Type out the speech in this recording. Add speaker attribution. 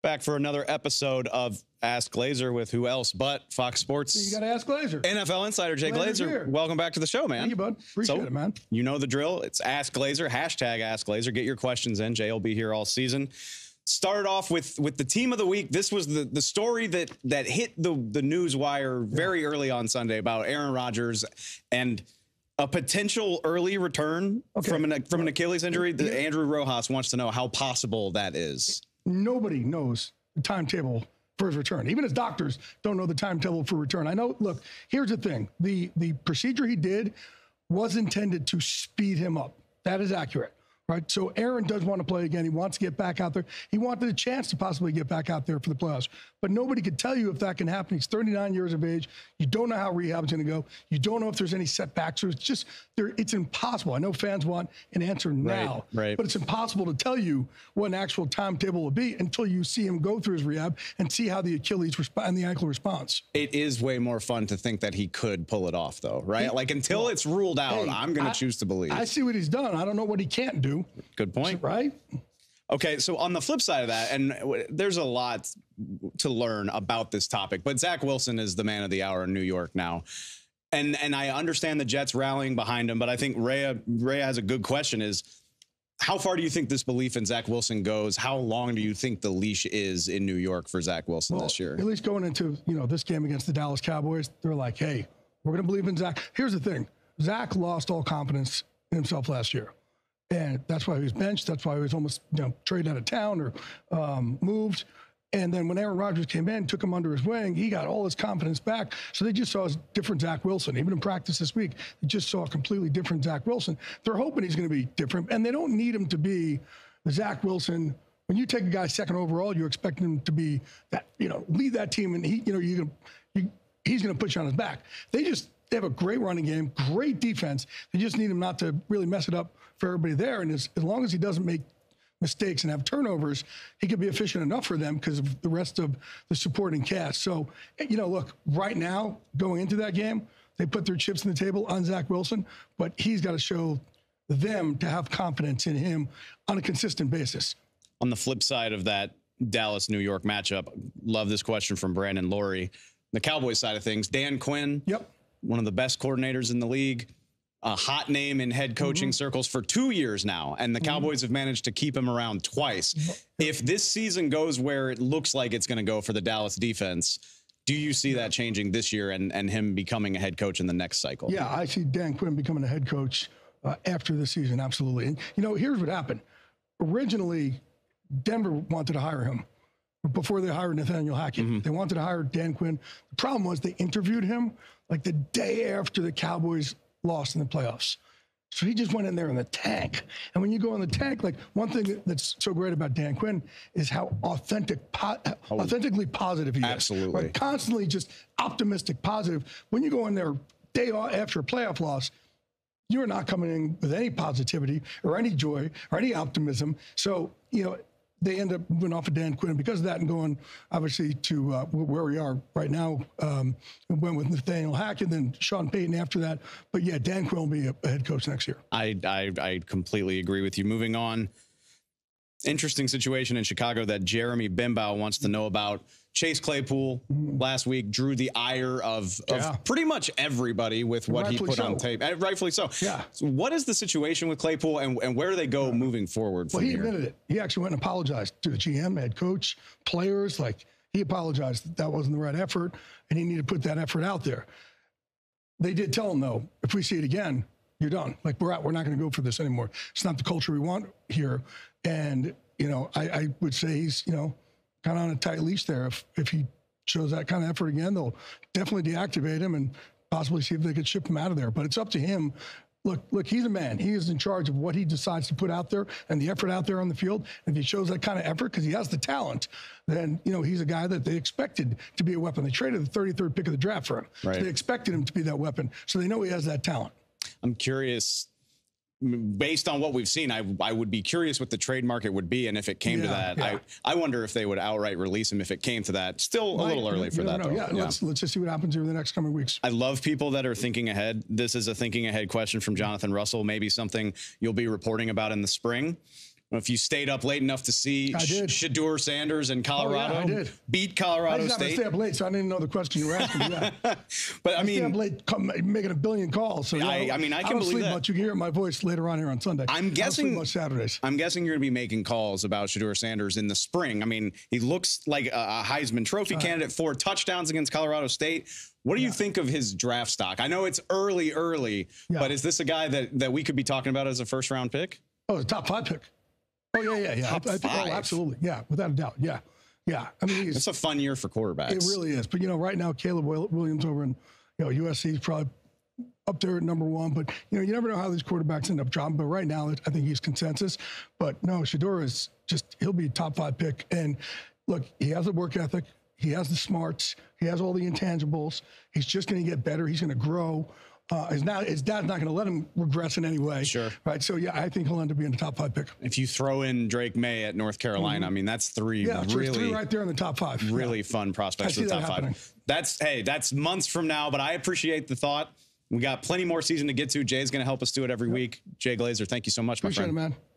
Speaker 1: Back for another episode of Ask Glazer with who else but Fox Sports.
Speaker 2: You got to ask Glazer.
Speaker 1: NFL insider Jay Glazer. Welcome back to the show, man.
Speaker 2: Thank you, bud. Appreciate it, man.
Speaker 1: You know the drill. It's Ask Glazer, hashtag Ask Glazer. Get your questions in. Jay will be here all season. Started off with the team of the week. This was the story that hit the news wire very early on Sunday about Aaron Rodgers and a potential early return from an Achilles injury. Andrew Rojas wants to know how possible that is.
Speaker 2: Nobody knows the timetable for his return. Even his doctors don't know the timetable for return. I know, look, here's the thing. The procedure he did was intended to speed him up. That is accurate, right? So Aaron does want to play again. He wants to get back out there. He wanted a chance to possibly get back out there for the playoffs. But nobody could tell you if that can happen. He's 39 years of age. You don't know how rehab's going to go. You don't know if there's any setbacks. So it's impossible. I know fans want an answer now, but it's impossible to tell you what an actual timetable will be until you see him go through his rehab and see how the Achilles and the ankle responds.
Speaker 1: It is way more fun to think that he could pull it off, though, right? Until it's ruled out, I'm going to choose to believe.
Speaker 2: I see what he's done. I don't know what he can't do.
Speaker 1: Good point.
Speaker 2: Right?
Speaker 1: Okay, so on the flip side of that, and there's a lot to learn about this topic, but Zach Wilson is the man of the hour in New York now. And I understand the Jets rallying behind him, but I think Rhea has a good question is, how far do you think this belief in Zach Wilson goes? How long do you think the leash is in New York for Zach Wilson this year?
Speaker 2: At least going into, this game against the Dallas Cowboys, they're like, hey, we're going to believe in Zach. Here's the thing. Zach lost all confidence in himself last year. And that's why he was benched. That's why he was almost traded out of town or moved. And then when Aaron Rodgers came in, took him under his wing, he got all his confidence back. So they just saw a different Zach Wilson. Even in practice this week, they just saw a completely different Zach Wilson. They're hoping he's going to be different. And they don't need him to be the Zach Wilson. When you take a guy second overall, you expect him to be that, lead that team. And he's going to put you on his back. They have a great running game, great defense. They just need him not to really mess it up for everybody there. And as long as he doesn't make mistakes and have turnovers, he could be efficient enough for them because of the rest of the supporting cast. So, look, right now, going into that game, they put their chips on the table on Zach Wilson, but he's got to show them to have confidence in him on a consistent basis.
Speaker 1: On the flip side of that Dallas-New York matchup, love this question from Brandon Laurie. The Cowboys side of things, Dan Quinn, one of the best coordinators in the league, a hot name in head coaching circles for 2 years now, and the Cowboys have managed to keep him around twice. If this season goes where it looks like it's going to go for the Dallas defense, do you see that changing this year and him becoming a head coach in the next cycle?
Speaker 2: Yeah, I see Dan Quinn becoming a head coach after the season, absolutely. And, here's what happened. Originally, Denver wanted to hire him before they hired Nathaniel Hackett. They wanted to hire Dan Quinn. The problem was they interviewed him like the day after the Cowboys lost in the playoffs. So he just went in there in the tank. And when you go in the tank, like one thing that's so great about Dan Quinn is how authentically positive he is.
Speaker 1: Absolutely.
Speaker 2: Right? Constantly just optimistic, positive. When you go in there day after a playoff loss, you're not coming in with any positivity or any joy or any optimism. So, they end up moving off of Dan Quinn because of that and going, obviously, to where we are right now. Went with Nathaniel Hackett, then Sean Payton after that. But, yeah, Dan Quinn will be a head coach next year.
Speaker 1: I completely agree with you. Moving on, interesting situation in Chicago that Jeremy Bimbow wants to know about. Chase Claypool last week drew the ire of pretty much everybody with what he put on tape. Rightfully so. Yeah. So what is the situation with Claypool and where do they go moving forward from
Speaker 2: here? Well, he admitted it. He actually went and apologized to the GM, head coach, players. He apologized that wasn't the right effort, and he needed to put that effort out there. They did tell him, though, if we see it again, you're done. We're out. We're not going to go for this anymore. It's not the culture we want here. And, I would say he's, kind of on a tight leash there. If he shows that kind of effort again, they'll definitely deactivate him and possibly see if they could ship him out of there. But it's up to him. Look, he's a man. He is in charge of what he decides to put out there and the effort out there on the field. And if he shows that kind of effort, because he has the talent, then, he's a guy that they expected to be a weapon. They traded the 33rd pick of the draft for him. Right. So they expected him to be that weapon. So they know he has that talent.
Speaker 1: I'm curious. Based on what we've seen, I would be curious what the trade market would be, and if it came to that, I wonder if they would outright release him if it came to that. Still a little early for that, though.
Speaker 2: Yeah, let's just see what happens over the next coming weeks.
Speaker 1: I love people that are thinking ahead. This is a thinking ahead question from Jonathan Russell, maybe something you'll be reporting about in the spring. If you stayed up late enough to see Shedeur Sanders in Colorado,
Speaker 2: I did.
Speaker 1: Beat Colorado State.
Speaker 2: I stay up late, so I didn't know the question you were asking. Yeah.
Speaker 1: But I mean,
Speaker 2: stay up late, making a billion calls. So
Speaker 1: I mean, I can believe that.
Speaker 2: Much. You can hear my voice later on here on Sunday.
Speaker 1: I'm guessing
Speaker 2: much Saturdays.
Speaker 1: I'm guessing you're going to be making calls about Shedeur Sanders in the spring. I mean, he looks like a Heisman Trophy candidate. 4 touchdowns against Colorado State. What do you think of his draft stock? I know it's early, but is this a guy that we could be talking about as a first-round pick?
Speaker 2: Oh, a top 5 pick. Oh, yeah.
Speaker 1: Top 5.
Speaker 2: Absolutely. Yeah, without a doubt. Yeah. I mean,
Speaker 1: it's a fun year for quarterbacks.
Speaker 2: It really is. But, right now, Caleb Williams over in USC is probably up there at number 1. But, you never know how these quarterbacks end up dropping. But right now, I think he's consensus. But, no, Shedeur is he'll be a top 5 pick. And, look, he has a work ethic. He has the smarts. He has all the intangibles. He's just going to get better. He's going to grow. His dad's not going to let him regress in any way.
Speaker 1: Sure.
Speaker 2: Right. So, I think he'll end up being a top 5 pick.
Speaker 1: If you throw in Drake May at North Carolina, I mean, that's 3 really
Speaker 2: 3 right there in the top 5.
Speaker 1: Really fun prospects for the top 5. That's months from now, but I appreciate the thought. We got plenty more season to get to. Jay's going to help us do it every week. Jay Glazer, thank you so much, my friend.
Speaker 2: Appreciate it, man.